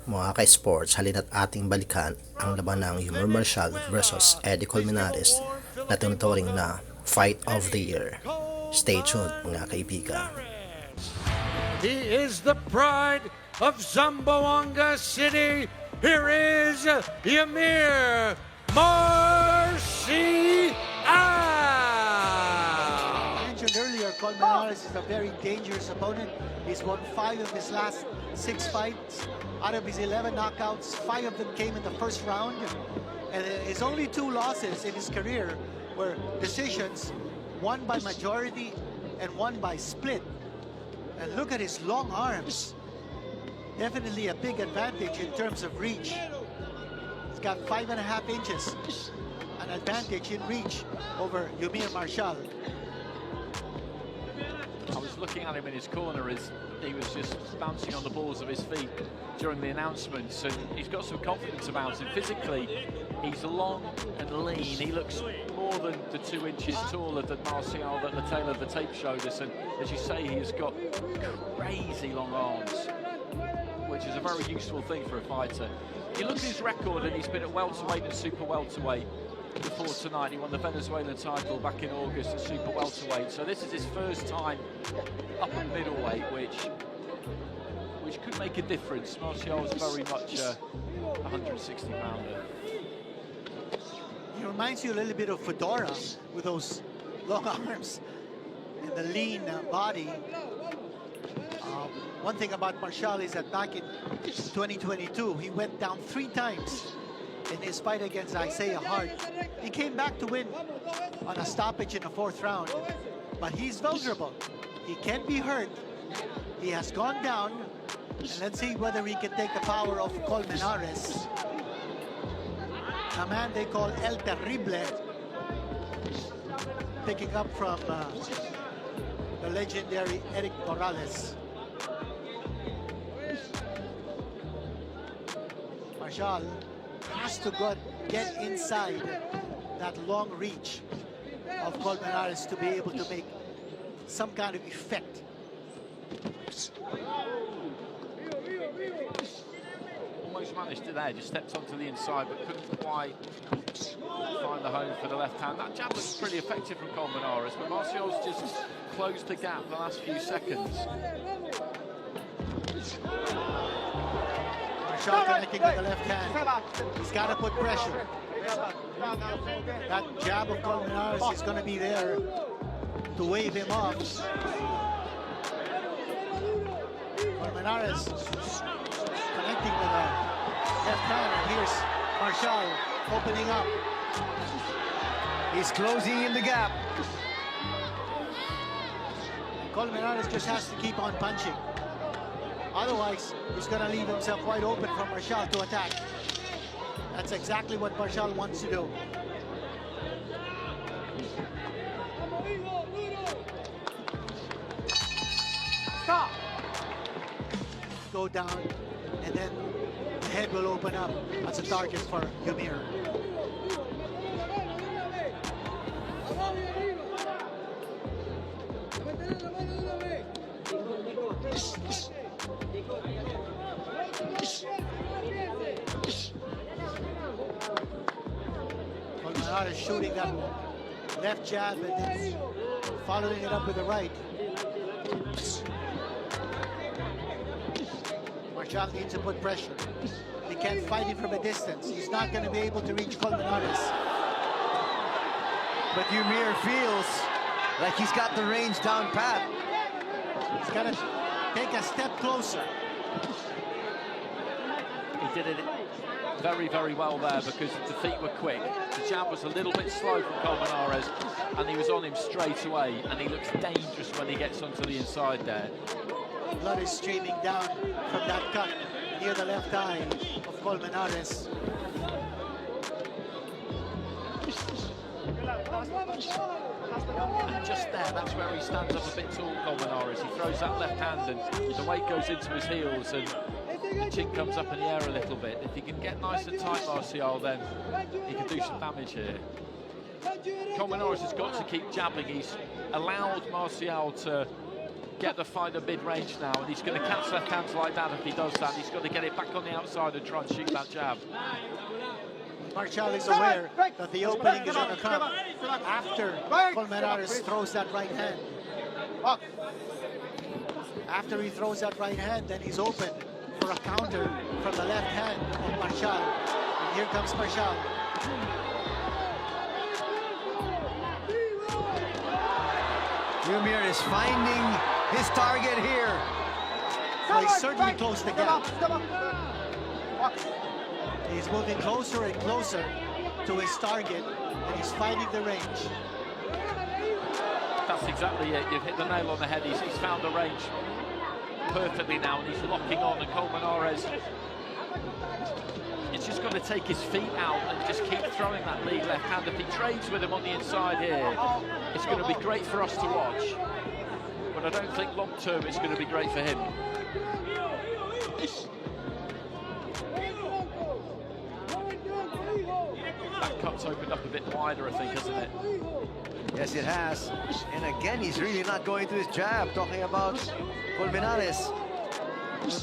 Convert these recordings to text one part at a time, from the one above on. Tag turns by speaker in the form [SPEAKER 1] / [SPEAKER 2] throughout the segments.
[SPEAKER 1] Mga ka-sports, halina't ating balikan ang laban ng EUMIR MARCIAL versus EDDY COLMENARES na tinuturing na Fight of the Year. Stay tuned mga kaibigan.
[SPEAKER 2] He is the pride of Zamboanga City. Here is EUMIR MARCIAL.
[SPEAKER 3] Mentioned earlier, Colmenares is a very dangerous opponent. He's won 5 of his last 6 fights. Out of his 11 knockouts, 5 of them came in the first round. And his only 2 losses in his career were decisions, one by majority and one by split. And look at his long arms. Definitely a big advantage in terms of reach. He's got 5.5 inches, an advantage in reach over EUMIR MARCIAL.
[SPEAKER 4] I was looking at him in his corner as he was just bouncing on the balls of his feet during the announcements, and he's got some confidence about him. Physically, he's long and lean. He looks more than the 2 inches taller than MARCIAL that the tail of the tape showed us, and as you say, he has got crazy long arms, which is a very useful thing for a fighter. You look at his record, and he's been at welterweight and super welterweight before tonight. He won the Venezuelan title back in August at super welterweight, so this is his first time up at middleweight, which could make a difference. MARCIAL is very much a 160-pounder.
[SPEAKER 3] He reminds you a little bit of Fedora with those long arms and the lean body. One thing about MARCIAL is that back in 2022, he went down 3 times in his fight against Isaiah Hart. He came back to win on a stoppage in the 4th round, but he's vulnerable. He can be hurt. He has gone down, and let's see whether he can take the power of Colmenares, a man they call El Terrible, picking up from the legendary Eric Morales. MARCIAL has to get inside that long reach of Colmenares to be able to make some kind of effect.
[SPEAKER 4] Almost managed it there, just stepped onto the inside, but couldn't quite find the home for the left hand. That jab was pretty effective from Colmenares, but MARCIAL's just closed the gap the last few seconds.
[SPEAKER 3] MARCIAL connecting with the left hand. He's got to put pressure. That jab of Colmenares is going to be there to wave him off. Colmenares connecting with the left hand, and here's MARCIAL opening up.
[SPEAKER 5] He's closing in the gap.
[SPEAKER 3] Colmenares just has to keep on punching. Otherwise, he's going to leave himself wide open for MARCIAL to attack. That's exactly what MARCIAL wants to do. Stop! Go down, and then the head will open up as a target for EUMIR. Colmenares shooting that left jab and then following it up with the right. MARCIAL needs to put pressure. He can't fight him from a distance. He's not going to be able to reach Colmenares.
[SPEAKER 5] But EUMIR feels like he's got the range down pat.
[SPEAKER 3] He's got to take a step closer.
[SPEAKER 4] He did it very, very well there because the feet were quick. The jab was a little bit slow from Colmenares, and he was on him straight away, and he looks dangerous when he gets onto the inside there.
[SPEAKER 3] Blood is streaming down from that cut near the left eye of Colmenares.
[SPEAKER 4] And just there, that's where he stands up a bit tall, Colmenares. He throws that left hand and the weight goes into his heels and the chin comes up in the air a little bit. If he can get nice and tight, MARCIAL, then he can do some damage here. Colmenares has got to keep jabbing. He's allowed MARCIAL to get the fighter mid-range now, and he's going to catch left hands like that. If he does that, he's got to get it back on the outside and try and shoot that jab.
[SPEAKER 3] Marcial is aware that the opening is going to come after Colmenares throws that right hand. After he throws that right hand, then he's open for a counter from the left hand of Marcial. And here comes Marcial.
[SPEAKER 5] EUMIR is finding his target here.
[SPEAKER 3] So he's certainly closed the gap. He's moving closer and closer to his target, and he's finding the range.
[SPEAKER 4] That's exactly it. You've hit the nail on the head. He's found the range perfectly now, and he's locking on. And Colmenares, it's just got to take his feet out and just keep throwing that lead left hand. If he trades with him on the inside here, it's going to be great for us to watch. But I don't think long term it's going to be great for him. That cut's opened up a bit wider, I think, hasn't it?
[SPEAKER 5] Yes, it has. And again, he's really not going to his jab, talking about Colmenares.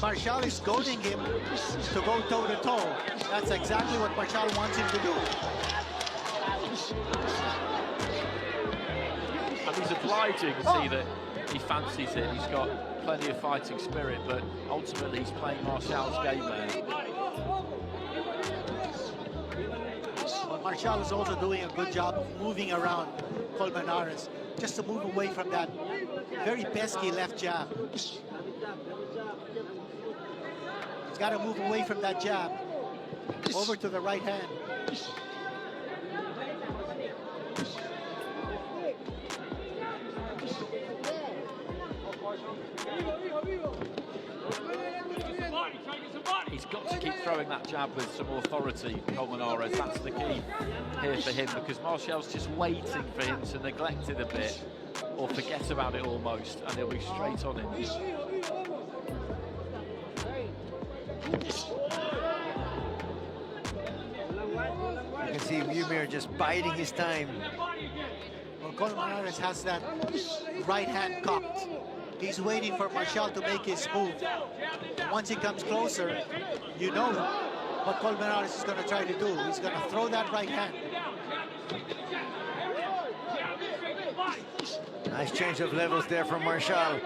[SPEAKER 3] Marcial is goading him to go toe-to-toe. That's exactly what Marcial wants him to do.
[SPEAKER 4] And he's obliging to see that he fancies it. He's got plenty of fighting spirit, but ultimately he's playing Marcial's game there.
[SPEAKER 3] But Marcial is also doing a good job of moving around Colmenares, just to move away from that very pesky left jab. He's got to move away from that jab, over to the right hand.
[SPEAKER 4] He's got to keep throwing that jab with some authority, Colmenares. That's the key here for him, because Marcial's just waiting for him to neglect it a bit or forget about it almost, and he'll be straight on him.
[SPEAKER 5] You can see EUMIR just biding his time.
[SPEAKER 3] Well, Colmenares has that right hand cocked. He's waiting for Marcial to make his move. Once he comes closer, you know what Colmenares is going to try to do. He's going to throw that right hand.
[SPEAKER 5] Nice change of levels there from Marcial.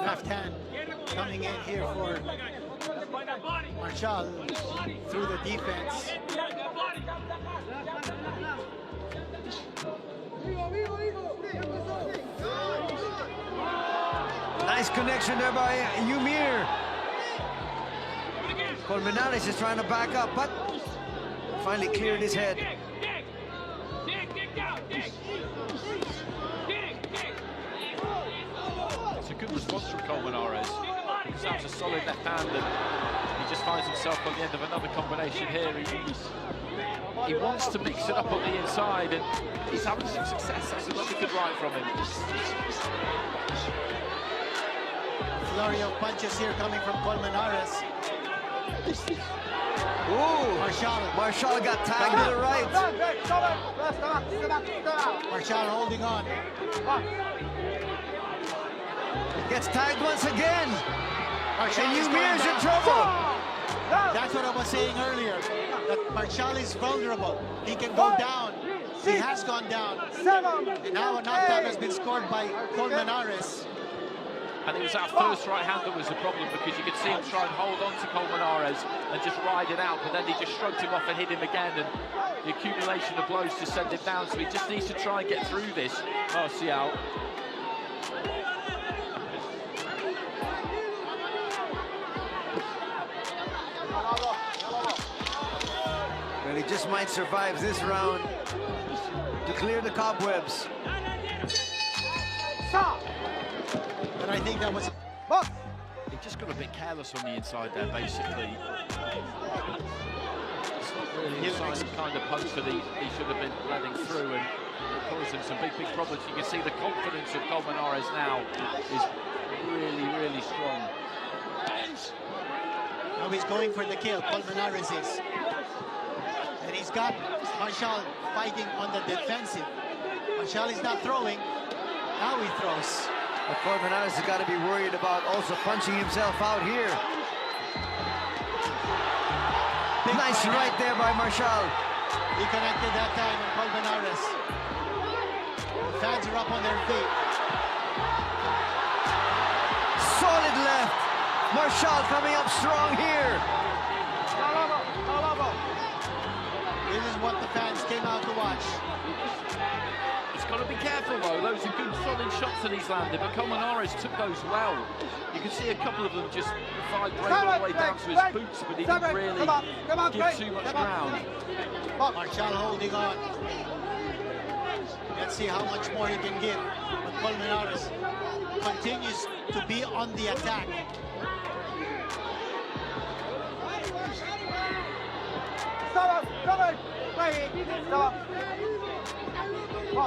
[SPEAKER 3] Left hand coming in here for Marcial through the defense.
[SPEAKER 5] Nice connection there by EUMIR. Colmenares is trying to back up, but finally cleared his head.
[SPEAKER 4] It's a good response from Colmenares, because that's a solid left hand, and he just finds himself on the end of another combination here. He wants to mix it up on the inside, and he's having some success. That's another good right from him.
[SPEAKER 3] Flurry of punches here coming from Colmenares.
[SPEAKER 5] Ooh, Marcial got tagged to the right.
[SPEAKER 3] Marcial holding on.
[SPEAKER 5] Gets tagged once again.
[SPEAKER 3] Marcial
[SPEAKER 5] And
[SPEAKER 3] is
[SPEAKER 5] EUMIR's
[SPEAKER 3] going
[SPEAKER 5] in
[SPEAKER 3] down.
[SPEAKER 5] trouble.
[SPEAKER 3] That's what I was saying earlier, that Marcial is vulnerable. He can go down. He has gone down. And now a knockdown has been scored by Colmenares.
[SPEAKER 4] And it was that first right hand that was the problem, because you could see him try and hold on to Colmenares and just ride it out, but then he just shrugged him off and hit him again, and the accumulation of blows just sent him down. So he just needs to try and get through this, Marcial.
[SPEAKER 5] Well, he just might survive this round to clear the cobwebs.
[SPEAKER 3] And I think that was...
[SPEAKER 4] He just got a bit careless on the inside there, basically. It's not really the kind of punch that he should have been letting through, and it caused him some big problems. You can see the confidence of Colmenares now is really, really strong.
[SPEAKER 3] Now he's going for the kill, Colmenares is. And he's got Marcial fighting on the defensive. Marcial is not throwing. Now he throws.
[SPEAKER 5] But Colmenares has got to be worried about also punching himself out here. Nice right there by Marcial.
[SPEAKER 3] He connected that time on Colmenares. The fans are up on their feet.
[SPEAKER 5] Solid left. Marcial coming up strong here.
[SPEAKER 3] This is what the fans came out to watch.
[SPEAKER 4] He's got to be careful though, those are good solid shots that he's landed, but Colmenares took those well. You can see a couple of them just vibrate all the way down to his boots, but he didn't really give too much ground.
[SPEAKER 3] Marcial holding on. Let's see how much more he can give. But Colmenares continues to be on the attack.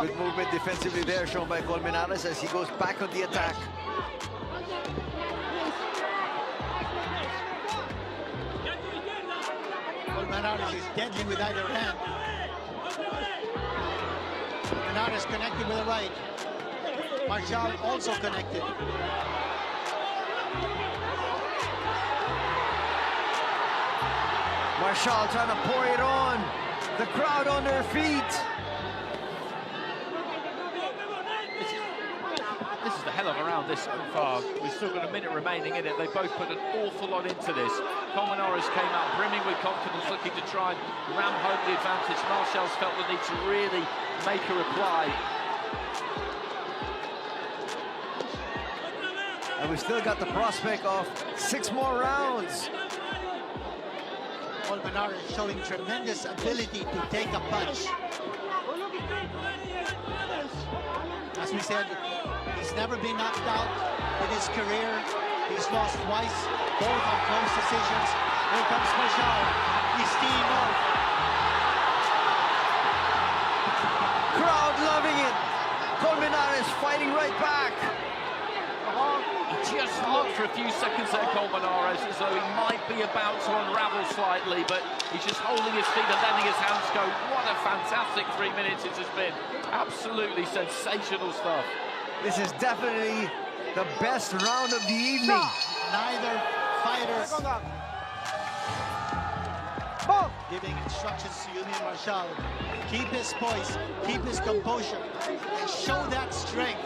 [SPEAKER 5] Good movement defensively there shown by Colmenares as he goes back on the attack.
[SPEAKER 3] Colmenares is deadly with either hand. Colmenares connected with the right. Marcial also connected.
[SPEAKER 5] Marcial trying to pour it on. The crowd on their feet.
[SPEAKER 4] This is the hell of a round this so far. We've still got a minute remaining in it. They both put an awful lot into this. Colmenares came out brimming with confidence, looking to try and ram home the advantage. Marcial's felt the need to really make a reply.
[SPEAKER 5] And we've still got the prospect of 6 more rounds.
[SPEAKER 3] Colmenares showing tremendous ability to take a punch. As we said, he's never been knocked out in his career. He's lost twice, both on close decisions. Here comes Marcial. He's teeing off.
[SPEAKER 5] Crowd loving it. Colmenares fighting right back.
[SPEAKER 4] He just looked for a few seconds there, Colmenares, as though he might be about to unravel slightly, but he's just holding his feet and letting his hands go. What a fantastic 3 minutes it has been. Absolutely sensational stuff.
[SPEAKER 5] This is definitely the best round of the evening.
[SPEAKER 3] Neither fighter giving instructions to EUMIR Marcial. Keep his poise, keep his composure, and show that strength.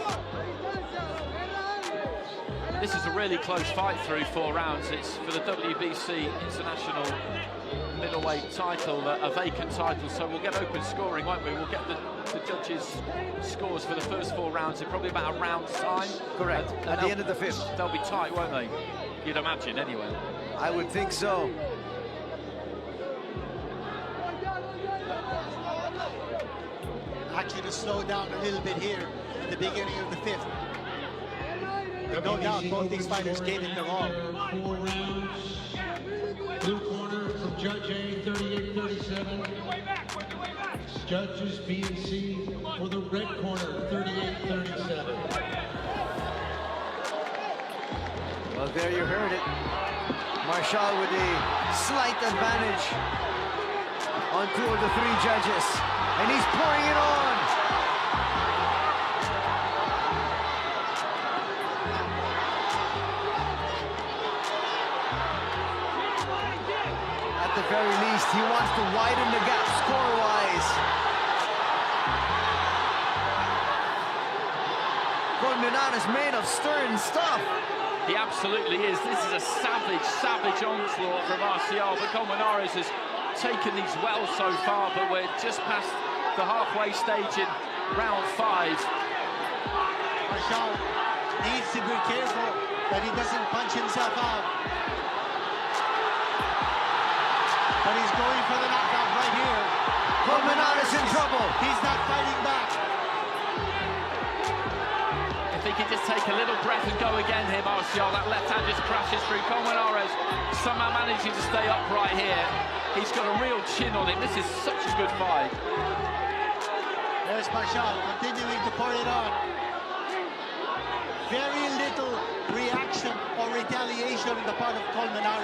[SPEAKER 4] This is a really close fight through 4 rounds. It's for the WBC International Middleweight title, a vacant title, so we'll get open scoring, won't we? We'll get the judges' scores for the first 4 rounds in probably about a round's time.
[SPEAKER 5] Correct, at the end of the 5th.
[SPEAKER 4] They'll be tight, won't they? You'd imagine, anyway.
[SPEAKER 5] I would think so.
[SPEAKER 3] Actually to slow down a little bit here at the beginning of the 5th. No doubt both these fighters gave it their all.
[SPEAKER 6] 4 rounds. Blue corner from Judge A, 38-37. Judges B and C for the red corner, 38-37.
[SPEAKER 5] Well, there you heard it. Marcial with a slight advantage on 2 of the 3 judges. And he's pouring it on. At the very least, he wants to widen the gap score-wise. Colmenares made of stern stuff.
[SPEAKER 4] He absolutely is. This is a savage, savage onslaught from MARCIAL, but Colmenares has taken these well so far, but we're just past the halfway stage in round 5.
[SPEAKER 3] Marcial needs to be careful that he doesn't punch himself out. But he's going for the knockout right here.
[SPEAKER 5] Colmenares in trouble.
[SPEAKER 3] He's not fighting back.
[SPEAKER 4] If he can just take a little breath and go again here, MARCIAL, that left hand just crashes through. Colmenares somehow managing to stay upright here. He's got a real chin on him. This is such a good fight.
[SPEAKER 3] There's Marcial continuing to pour it on. Very little reaction or retaliation on the part of Colmenares.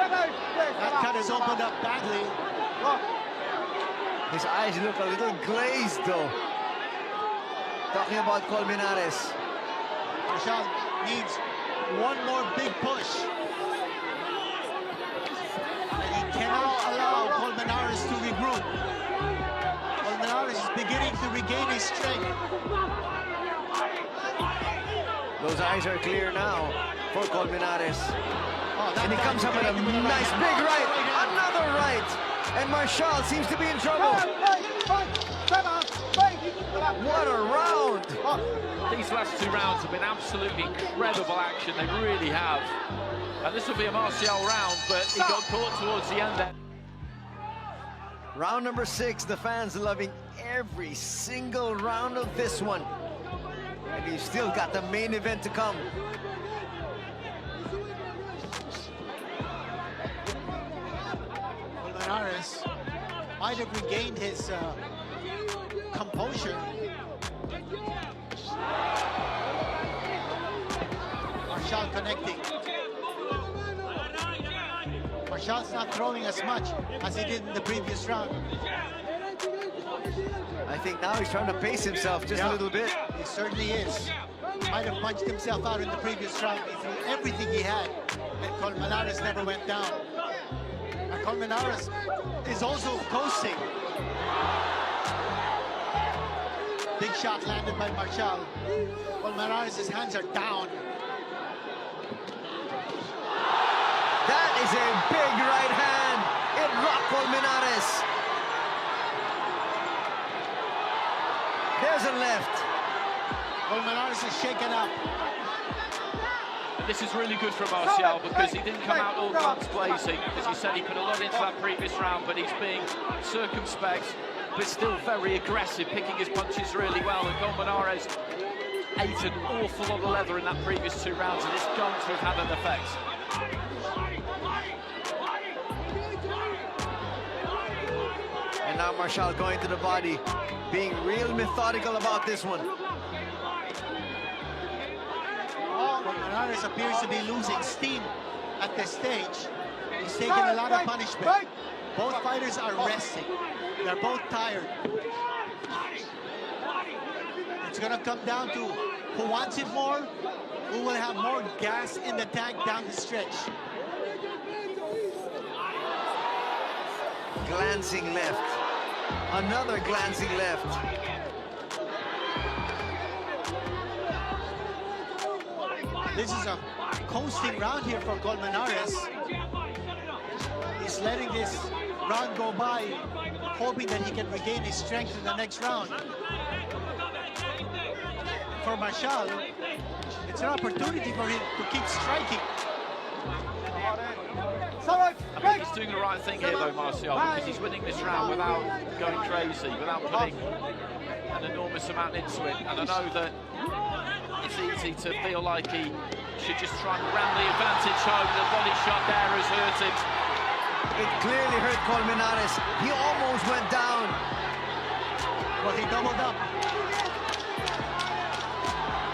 [SPEAKER 3] That cut has opened up badly.
[SPEAKER 5] His eyes look a little glazed, though. Talking about Colmenares.
[SPEAKER 3] Marcial needs one more big push. And he cannot allow Colmenares to regroup. Colmenares is beginning to regain his strength.
[SPEAKER 5] Those eyes are clear now for Colmenares.
[SPEAKER 3] Oh,
[SPEAKER 5] And he comes up with a nice big right. Another right. And Marcial seems to be in trouble. What a round.
[SPEAKER 4] These last two rounds have been absolutely incredible action. They really have. And this will be a Marcial round, but he got caught towards the end there.
[SPEAKER 5] Round number 6. The fans loving every single round of this one. And you've still got the main event to come.
[SPEAKER 3] Colmenares might have regained his composure. Marcial connecting. Marcial's not throwing as much as he did in the previous round.
[SPEAKER 5] I think now he's trying to pace himself just a little bit.
[SPEAKER 3] He certainly is. Might have punched himself out in the previous round. He threw everything he had, and Colmenares never went down. And Colmenares is also coasting. Big shot landed by Marcial. Colmenares' hands are down.
[SPEAKER 5] That is a big right hand. It rocked Colmenares. There's a left.
[SPEAKER 3] Colmenares is shaken up.
[SPEAKER 4] And this is really good for Marcial because he didn't come out all guns blazing. As you said, he could have led into that previous round, but he's being circumspect, but still very aggressive, picking his punches really well. And Colmenares ate an awful lot of leather in that previous 2 rounds, and it's going to have had an effect.
[SPEAKER 5] And now Marcial going to the body, being real methodical about this one.
[SPEAKER 3] Colmenares appears to be losing steam at this stage. He's taking a lot of punishment. Both fighters are resting. They're both tired. It's going to come down to who wants it more, who will have more gas in the tank down the stretch.
[SPEAKER 5] Glancing left. Another glancing left.
[SPEAKER 3] This is a coasting round here for Colmenares. He's letting this round go by, hoping that he can regain his strength in the next round. For Marcial, it's an opportunity for him to keep striking.
[SPEAKER 4] I think he's doing the right thing here, though, Marcial, because he's winning this round without going crazy, without putting an enormous amount into it. And I know that it's easy to feel like he should just try and ram the advantage home. The body shot there has hurt him.
[SPEAKER 5] It clearly hurt Colmenares. He almost went down.
[SPEAKER 3] But he doubled up.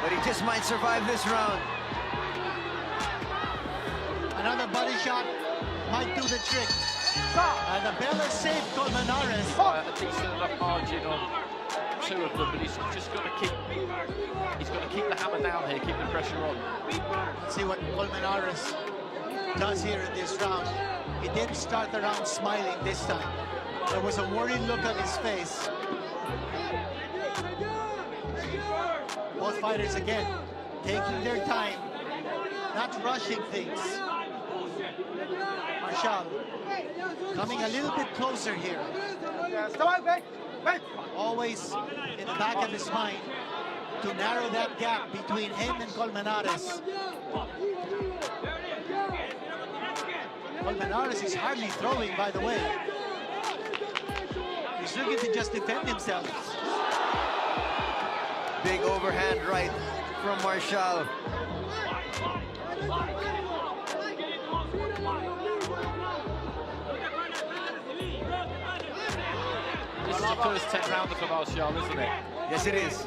[SPEAKER 5] But he just might survive this round.
[SPEAKER 3] Another body shot might do the trick. And the bell has saved Colmenares.
[SPEAKER 4] A decent enough margin on 2 of them, but he's just got to keep the hammer down here, keep the pressure on.
[SPEAKER 3] Let's see what Colmenares does here in this round. He didn't start the round smiling this time. There was a worried look on his face. Both fighters again taking their time, not rushing things. Marcial coming a little bit closer here. Always in the back of his mind to narrow that gap between him and Colmenares. Colmenares is hardly throwing, by the way. He's looking to just defend himself.
[SPEAKER 5] Big overhand right from Marcial.
[SPEAKER 4] This is the first 10-rounder for Marcial, isn't it?
[SPEAKER 5] Yes, it is.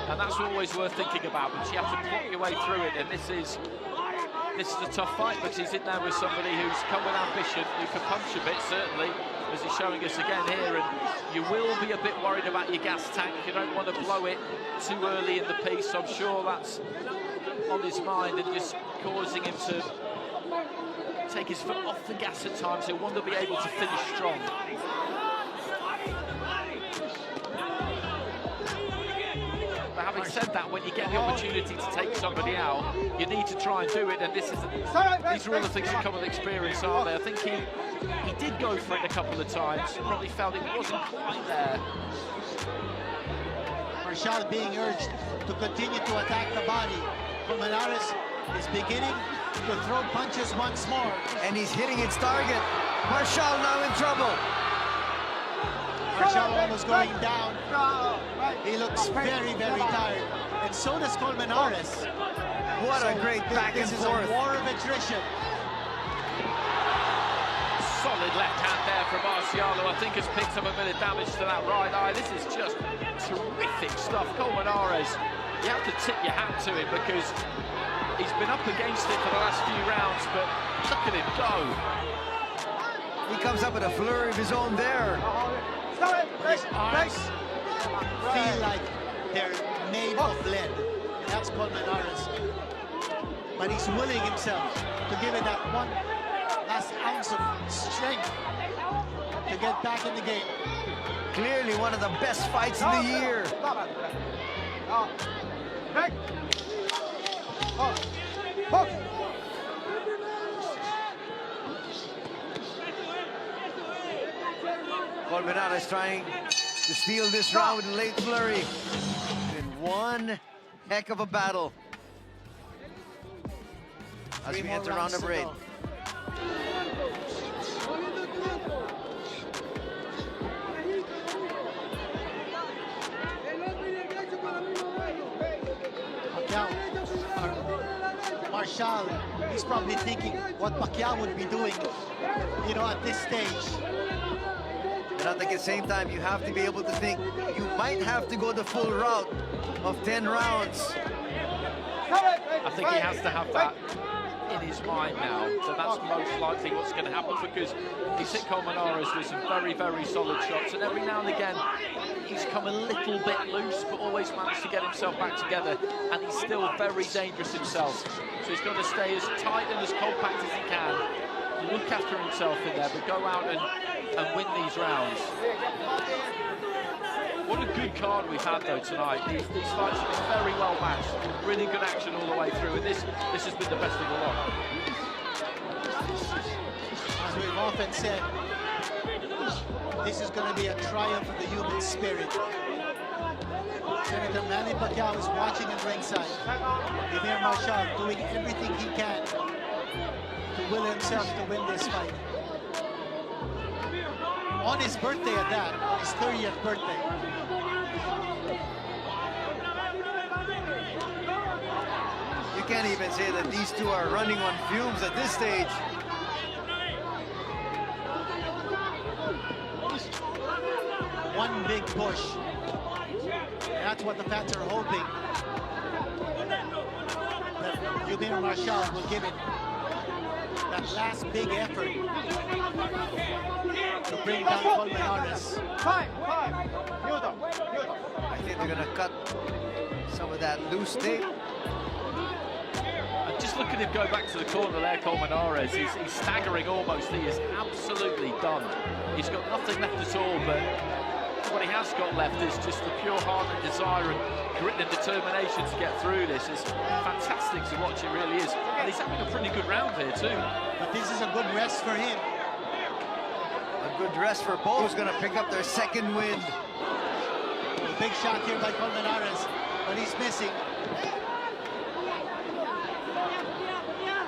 [SPEAKER 4] And that's always worth thinking about, but you have to plot your way through it, and this is a tough fight, but he's in there with somebody who's come with ambition, who can punch a bit, certainly, as he's showing us again here, and you will be a bit worried about your gas tank. You don't want to blow it too early in the piece. I'm sure that's on his mind and just causing him to take his foot off the gas at times. He'll want to be able to finish strong. But having said that, when you get the opportunity to take somebody out, you need to try and do it, and these are all the things that come with experience, aren't they? I think he did go for it a couple of times, probably felt it wasn't quite there.
[SPEAKER 3] Marcial being urged to continue to attack the body. Colmenares is beginning to throw punches once more.
[SPEAKER 5] And he's hitting its target. Marcial now in trouble.
[SPEAKER 3] Marcial almost going down. He looks very, very tired. And so does Colmenares.
[SPEAKER 5] What a great back and
[SPEAKER 3] forth. This is a war of attrition.
[SPEAKER 4] Solid left hand there from Marcial, who I think has picked up a bit of damage to that right eye. This is just terrific stuff. Colmenares, you have to tip your hat to him because he's been up against it for the last few rounds, but look at him go.
[SPEAKER 5] He comes up with a flurry of his own there.
[SPEAKER 3] His arms feel like they're made of lead. That's Colmenares. But he's willing himself to give it that one last ounce of strength to get back in the game.
[SPEAKER 5] Clearly one of the best fights of the year. Colmenares trying to steal this round with a late flurry. In one heck of a battle. As we enter round number 8.
[SPEAKER 3] Marcial, he's probably thinking what Pacquiao would be doing, you know, at this stage.
[SPEAKER 5] But I think at the same time, you have to be able to think you might have to go the full route of 10 rounds.
[SPEAKER 4] I think he has to have that in his mind now. So that's most likely what's going to happen, because he's hit Colmenares with some very, very solid shots, and every now and again he's come a little bit loose, but always managed to get himself back together, and he's still very dangerous himself. So he's got to stay as tight and as compact as he can, look after himself in there, but go out and win these rounds. What a good card we've had though tonight. These fights have been very well matched, really good action all the way through, and this has been the best of the lot.
[SPEAKER 3] As we've often said, this is going to be a triumph of the human spirit. Senator Manny Pacquiao is watching at ringside. EUMIR Marcial doing everything he can to will himself to win this fight. On his birthday at that, on his 30th birthday.
[SPEAKER 5] You can't even say that these two are running on fumes at this stage.
[SPEAKER 3] One big push. That's what the fans are hoping. That EUMIR Marcial will give it that last big effort to bring down Colmenares.
[SPEAKER 5] I think they're gonna cut some of that loose tape.
[SPEAKER 4] And just look at him go back to the corner there, Colmenares. He's staggering almost. He is absolutely done. He's got nothing left at all, but what he has got left is just the pure heart and desire and grit and determination to get through this. It's fantastic to watch, it really is. And he's having a pretty good round here too.
[SPEAKER 3] But this is a good rest for him.
[SPEAKER 5] A good rest for both. Who's gonna pick up their second win.
[SPEAKER 3] A big shot here by Colmenares, but he's missing.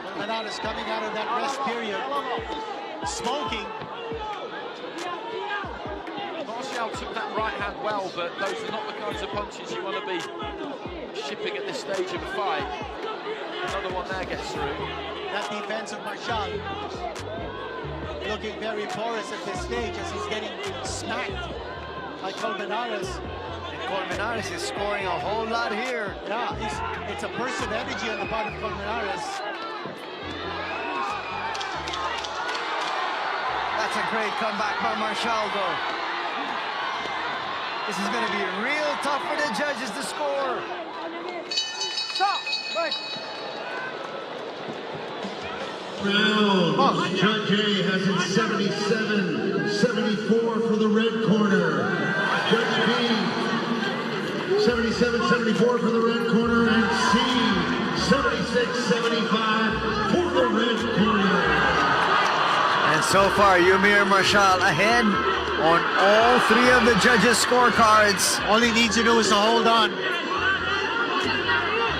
[SPEAKER 3] Colmenares coming out of that rest period, smoking.
[SPEAKER 4] Marcial took that right hand well, but those are not the kinds of punches you want to be shipping at this stage of a fight. Another one there gets through.
[SPEAKER 3] That defense of Marcial looking very porous at this stage as he's getting smacked by Colmenares.
[SPEAKER 5] And Colmenares is scoring a whole lot here.
[SPEAKER 3] Yeah, it's a burst of energy on the part of Colmenares.
[SPEAKER 5] That's a great comeback by Marcial, though. This is going to be real tough for the judges to score. Stop! Right.
[SPEAKER 6] Round. Judge A has it 77-74 for the red corner. Judge B, 77-74 for the red corner, and C, 76-75 for the red corner.
[SPEAKER 5] And so far, EUMIR Marcial ahead on all three of the judges' scorecards.
[SPEAKER 3] All he needs to do is to hold on,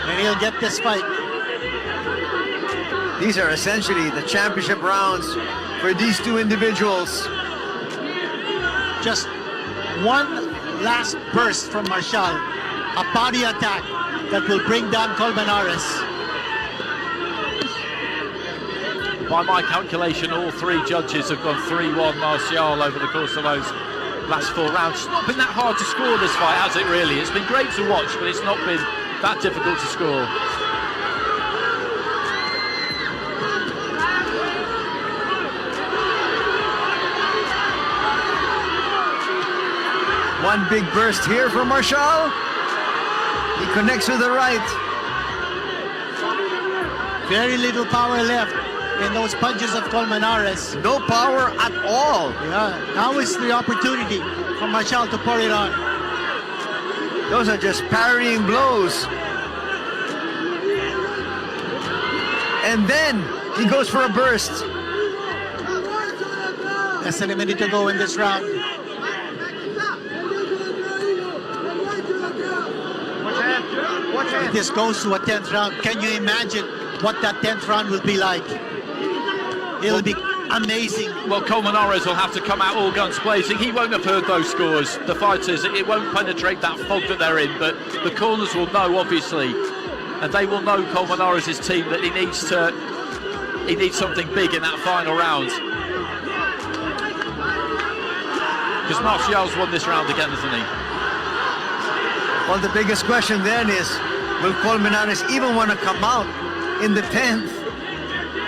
[SPEAKER 3] and he'll get this fight.
[SPEAKER 5] These are essentially the championship rounds for these two individuals.
[SPEAKER 3] Just one last burst from Marcial, a body attack that will bring down Colmenares.
[SPEAKER 4] By my calculation, all three judges have gone 3-1 Marcial over the course of those last 4 rounds. It's not been that hard to score this fight, has it really? It's been great to watch, but it's not been that difficult to score.
[SPEAKER 5] One big burst here from Marcial. He connects with the right.
[SPEAKER 3] Very little power left in those punches of Colmenares.
[SPEAKER 5] No power at all.
[SPEAKER 3] Yeah, now is the opportunity for Marcial to pour it on.
[SPEAKER 5] Those are just parrying blows. And then he goes for a burst.
[SPEAKER 3] Less than a minute to go in this round. If this goes to a 10th round, can you imagine what that 10th round will be like? It'll be amazing.
[SPEAKER 4] Well, Colmenares will have to come out all guns blazing. He won't have heard those scores. The fighters, it won't penetrate that fog that they're in, but the corners will know, obviously, and they will know Colmenares' team that he needs something big in that final round. Because Marcial's won this round again, hasn't he?
[SPEAKER 5] Well, the biggest question then is, will Colmenares even want to come out in the 10th?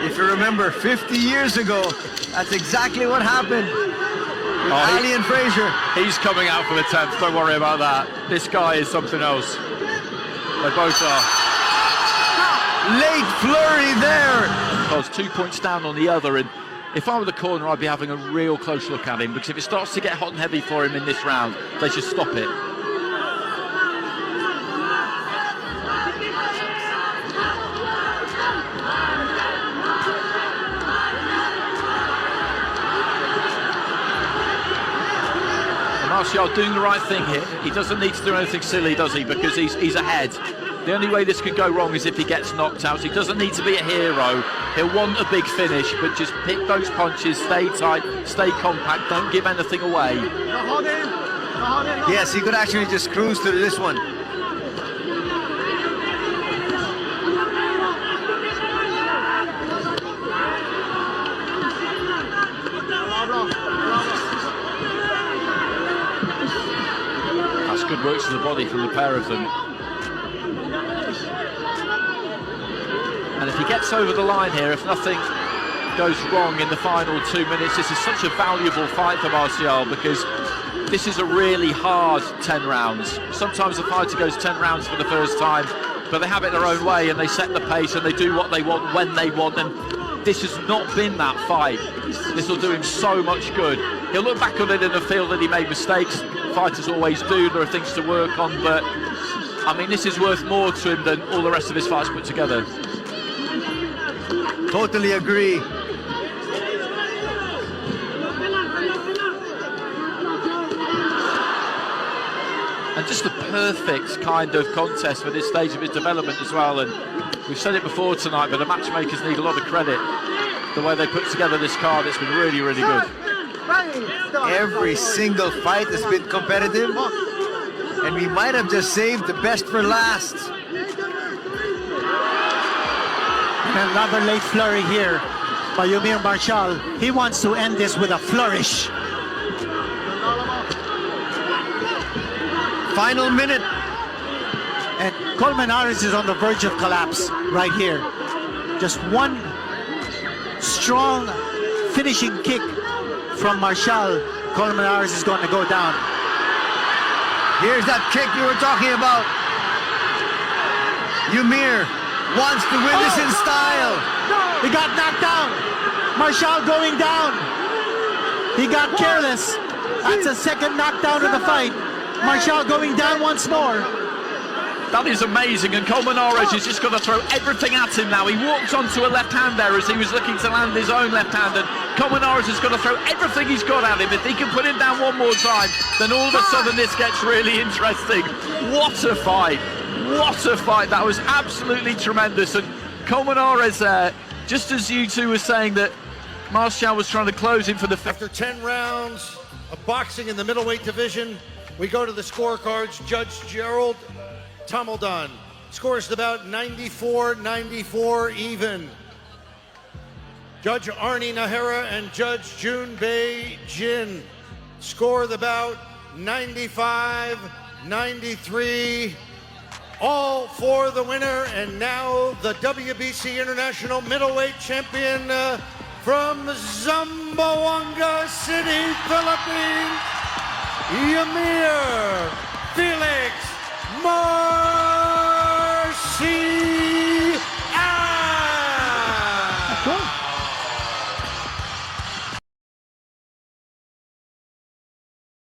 [SPEAKER 5] If you remember, 50 years ago, that's exactly what happened with Ali and Frazier.
[SPEAKER 4] He's coming out for the 10th, don't worry about that. This guy is something else. They both are.
[SPEAKER 5] Late flurry there.
[SPEAKER 4] I was 2 points down on the other, and if I were the corner, I'd be having a real close look at him, because if it starts to get hot and heavy for him in this round, they should stop it. Marcial doing the right thing here. He doesn't need to do anything silly, does he? Because he's ahead. The only way this could go wrong is if he gets knocked out. He doesn't need to be a hero. He'll want a big finish, but just pick those punches, stay tight, stay compact, don't give anything away.
[SPEAKER 5] Yes, he could actually just cruise to this one.
[SPEAKER 4] That's good work to the body from the pair of them. And if he gets over the line here, if nothing goes wrong in the final 2 minutes, this is such a valuable fight for Marcial, because this is a really hard 10 rounds. Sometimes a fighter goes 10 rounds for the first time, but they have it their own way and they set the pace and they do what they want when they want, and this has not been that fight. This will do him so much good. He'll look back on it and feel that he made mistakes. Fighters always do, there are things to work on, but I mean, this is worth more to him than all the rest of his fights put together.
[SPEAKER 5] Totally agree.
[SPEAKER 4] And just the perfect kind of contest for this stage of his development as well. And we've said it before tonight, but the matchmakers need a lot of credit. The way they put together this card, it's been really, really good.
[SPEAKER 5] Every single fight has been competitive, and we might have just saved the best for last.
[SPEAKER 3] And another late flurry here by EUMIR Marcial. He wants to end this with a flourish.
[SPEAKER 5] Final minute.
[SPEAKER 3] And Colmenares is on the verge of collapse right here. Just one strong finishing kick from Marcial. Colmenares is going to go down.
[SPEAKER 5] Here's that kick you were talking about. EUMIR wants to win this in style.
[SPEAKER 3] He got knocked down. Marcial going down. He got careless. That's a second knockdown of the fight. Marcial going down once more.
[SPEAKER 4] That is amazing, and Colmenares is just going to throw everything at him now. He walked onto a left hand there as he was looking to land his own left hand, and Colmenares is going to throw everything he's got at him. If he can put him down one more time, then all of a sudden this gets really interesting. What a fight! What a fight! That was absolutely tremendous, and Colmenares, just as you two were saying that Marcial was trying to close him for the
[SPEAKER 2] After 10 rounds of boxing in the middleweight division, we go to the scorecards. Judge Gerald Tummeldon scores the bout 94-94 even. Judge Arnie Nahara and Judge Junbei Jin score the bout 95-93. All for the winner, and now the WBC International Middleweight Champion from Zamboanga City, Philippines, EUMIR Felix Marcial.